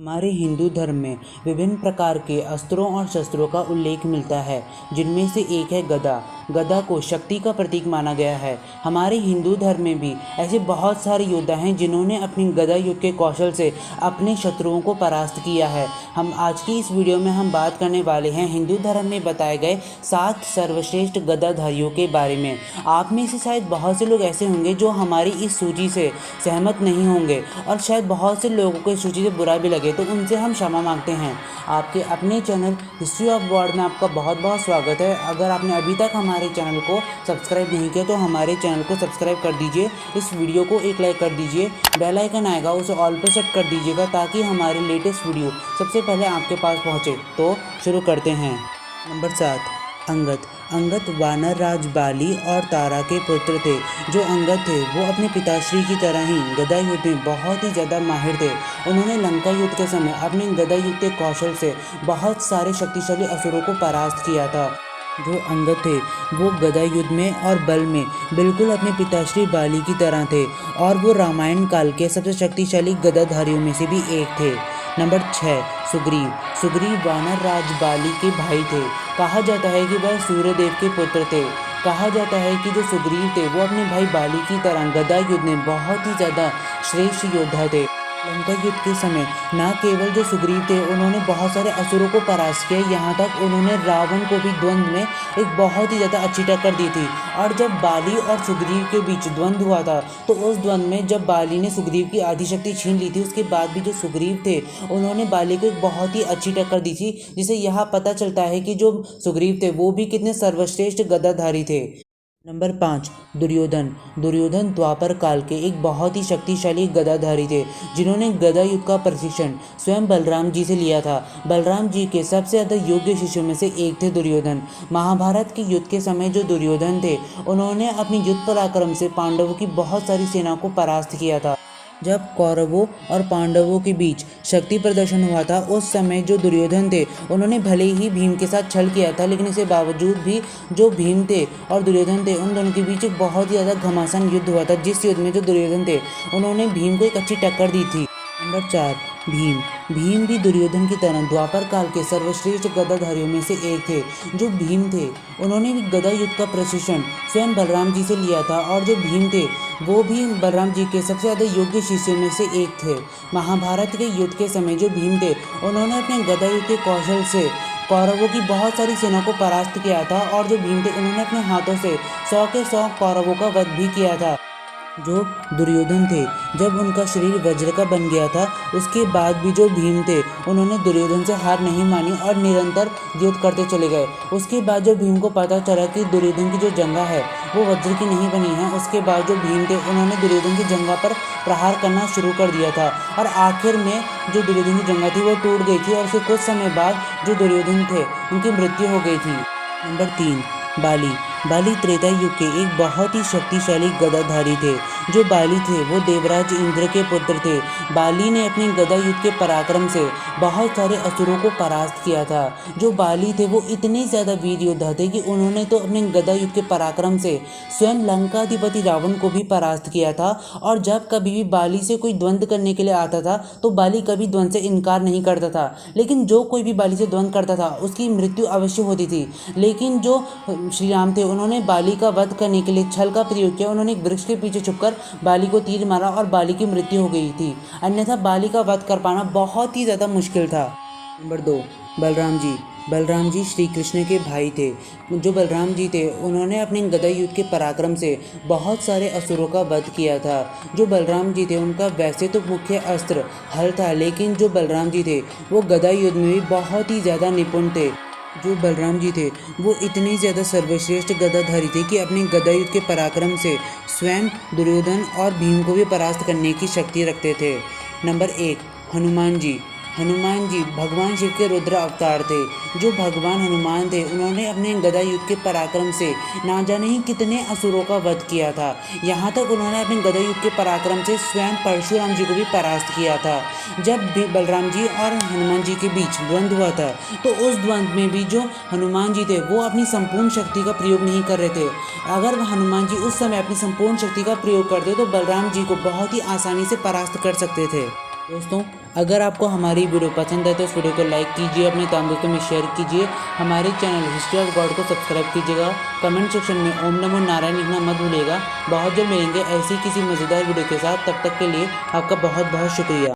हमारे हिंदू धर्म में विभिन्न प्रकार के अस्त्रों और शस्त्रों का उल्लेख मिलता है, जिनमें से एक है गदा। गदा को शक्ति का प्रतीक माना गया है। हमारे हिंदू धर्म में भी ऐसे बहुत सारे योद्धा हैं जिन्होंने अपनी गदा युद्ध के कौशल से अपने शत्रुओं को परास्त किया है। हम आज की इस वीडियो में हम बात करने वाले हैं हिंदू धर्म में बताए गए 7 सर्वश्रेष्ठ गदाधारियों के बारे में। आप में से शायद बहुत से लोग ऐसे होंगे जो हमारी इस सूची से सहमत नहीं होंगे और शायद बहुत से लोगों को इस सूची से बुरा भी लगे, तो उनसे हम क्षमा मांगते हैं। आपके अपने चैनल हिस्ट्री ऑफ गॉड में आपका बहुत बहुत स्वागत है। अगर आपने अभी तक हमारे चैनल को सब्सक्राइब नहीं किया तो हमारे चैनल को सब्सक्राइब कर दीजिए, इस वीडियो को एक लाइक कर दीजिए, बेल आइकन आएगा उसे ऑल पर सेट कर दीजिएगा ताकि हमारे लेटेस्ट वीडियो सबसे पहले आपके पास पहुँचे। तो शुरू करते हैं। नंबर 7, अंगद। अंगद वानर राज बाली और तारा के पुत्र थे। जो अंगद थे वो अपने पिताश्री की तरह ही गदा युद्ध में बहुत ही ज़्यादा माहिर थे। उन्होंने लंका युद्ध के समय अपने गदा युद्ध के कौशल से बहुत सारे शक्तिशाली असुरों को परास्त किया था। जो अंगद थे वो गदा युद्ध में और बल में बिल्कुल अपने पिताश्री बाली की तरह थे और वो रामायण काल के सबसे शक्तिशाली गदाधारियों में से भी एक थे। नंबर 6, सुग्रीव। सुग्रीव वानर राज बाली के भाई थे। कहा जाता है कि वह सूर्यदेव के पुत्र थे। कहा जाता है कि जो सुग्रीव थे वो अपने भाई बाली की तरह गदा युद्ध में बहुत ही ज़्यादा श्रेष्ठ योद्धा थे। लंका युद्ध के समय न केवल जो सुग्रीव थे उन्होंने बहुत सारे असुरों को परास्त किया, यहाँ तक उन्होंने रावण को भी द्वंद्व में एक बहुत ही ज़्यादा अच्छी टक्कर दी थी। और जब बाली और सुग्रीव के बीच द्वंद्व हुआ था तो उस द्वंद्व में जब बाली ने सुग्रीव की आधी शक्ति छीन ली थी, उसके बाद भी जो सुग्रीव थे उन्होंने बाली को एक बहुत ही अच्छी टक्कर दी थी, जिससे यह पता चलता है कि जो सुग्रीव थे वो भी कितने सर्वश्रेष्ठ गदाधारी थे। नंबर 5, दुर्योधन। दुर्योधन द्वापर काल के एक बहुत ही शक्तिशाली गदाधारी थे, जिन्होंने गदा युद्ध का प्रशिक्षण स्वयं बलराम जी से लिया था। बलराम जी के सबसे ज़्यादा योग्य शिष्यों में से एक थे दुर्योधन। महाभारत के युद्ध के समय जो दुर्योधन थे उन्होंने अपनी युद्ध पराक्रम से पांडवों की बहुत सारी सेना को परास्त किया था। जब कौरवों और पांडवों के बीच शक्ति प्रदर्शन हुआ था उस समय जो दुर्योधन थे उन्होंने भले ही भीम के साथ छल किया था, लेकिन इसके बावजूद भी जो भीम थे और दुर्योधन थे उन दोनों के बीच एक बहुत ही ज़्यादा घमासान युद्ध हुआ था, जिस युद्ध में जो दुर्योधन थे उन्होंने भीम को एक अच्छी टक्कर दी थी। नंबर 4, भीम। भीम भी दुर्योधन की तरह द्वापर काल के सर्वश्रेष्ठ गदाधारियों में से एक थे। जो भीम थे उन्होंने भी गदा युद्ध का प्रशिक्षण स्वयं बलराम जी से लिया था और जो भीम थे वो भी बलराम जी के सबसे ज़्यादा योग्य शिष्यों में से एक थे। महाभारत के युद्ध के समय जो भीम थे उन्होंने अपने गदा युद्ध के कौशल से कौरवों की बहुत सारी सेना को परास्त किया था और जो भीम थे उन्होंने अपने हाथों से 100 के 100 कौरवों का वध भी किया था। जो दुर्योधन थे जब उनका शरीर वज्र का बन गया था उसके बाद भी जो भीम थे उन्होंने दुर्योधन से हार नहीं मानी और निरंतर युद्ध करते चले गए। उसके बाद जो भीम को पता चला कि दुर्योधन की जो जंगा है वो वज्र की नहीं बनी है, उसके बाद जो भीम थे उन्होंने दुर्योधन की जंगा पर प्रहार करना शुरू कर दिया था और आखिर में जो दुर्योधन की जंगा थी वो टूट गई थी और उसके कुछ समय बाद जो दुर्योधन थे उनकी मृत्यु हो गई थी। नंबर 3, बाली। बाली त्रेता युग के एक बहुत ही शक्तिशाली गदाधारी थे। जो बाली थे वो देवराज इंद्र के पुत्र थे। बाली ने अपने गदा युद्ध के पराक्रम से बहुत सारे असुरों को परास्त किया था। जो बाली थे वो इतने ज़्यादा वीर योद्धा थे कि उन्होंने तो अपने गदा युद्ध के पराक्रम से स्वयं लंकाधिपति रावण को भी परास्त किया था। और जब कभी भी बाली से कोई द्वंद्व करने के लिए आता था तो बाली कभी द्वंद्व से इनकार नहीं करता था, लेकिन जो कोई भी बाली से द्वंद्व करता था उसकी मृत्यु अवश्य होती थी। लेकिन जो श्री राम थे उन्होंने बाली का वध करने के लिए छल का प्रयोग किया। उन्होंने एक वृक्ष के पीछे छुपकर बाली को तीर मारा और बाली की मृत्यु हो गई थी, अन्यथा बाली का वध कर पाना बहुत ही ज़्यादा मुश्किल था। नंबर 2, बलराम जी। बलराम जी श्री कृष्ण के भाई थे। जो बलराम जी थे उन्होंने अपने गदा युद्ध के पराक्रम से बहुत सारे असुरों का वध किया था। जो बलराम जी थे उनका वैसे तो मुख्य अस्त्र हल था, लेकिन जो बलराम जी थे वो गदा युद्ध में भी बहुत ही ज़्यादा निपुण थे। जो बलराम जी थे वो इतने ज़्यादा सर्वश्रेष्ठ गदाधारी थे कि अपने गदा युद्ध के पराक्रम से स्वयं दुर्योधन और भीम को भी परास्त करने की शक्ति रखते थे। नंबर 1, हनुमान जी। हनुमान जी भगवान शिव के रुद्र अवतार थे। जो भगवान हनुमान थे उन्होंने अपने गदा युद्ध के पराक्रम से ना जाने ही कितने असुरों का वध किया था। यहाँ तक उन्होंने अपने गदा युद्ध के पराक्रम से स्वयं परशुराम जी को भी परास्त किया था। जब भी बलराम जी और हनुमान जी के बीच द्वंद्व हुआ था तो उस द्वंद्व में भी जो हनुमान जी थे वो अपनी संपूर्ण शक्ति का प्रयोग नहीं कर रहे थे। अगर हनुमान जी उस समय अपनी संपूर्ण शक्ति का प्रयोग करते तो बलराम जी को बहुत ही आसानी से परास्त कर सकते थे। दोस्तों, अगर आपको हमारी वीडियो पसंद है तो इस वीडियो को लाइक कीजिए, अपने तमाम दोस्तों में शेयर कीजिए, हमारे चैनल हिस्ट्री ऑफ गॉड को सब्सक्राइब कीजिएगा। कमेंट सेक्शन में ओम नमो नारायण लिखना मत भूलिएगा। बहुत जल्द मिलेंगे ऐसी किसी मज़ेदार वीडियो के साथ, तब तक के लिए आपका बहुत बहुत शुक्रिया।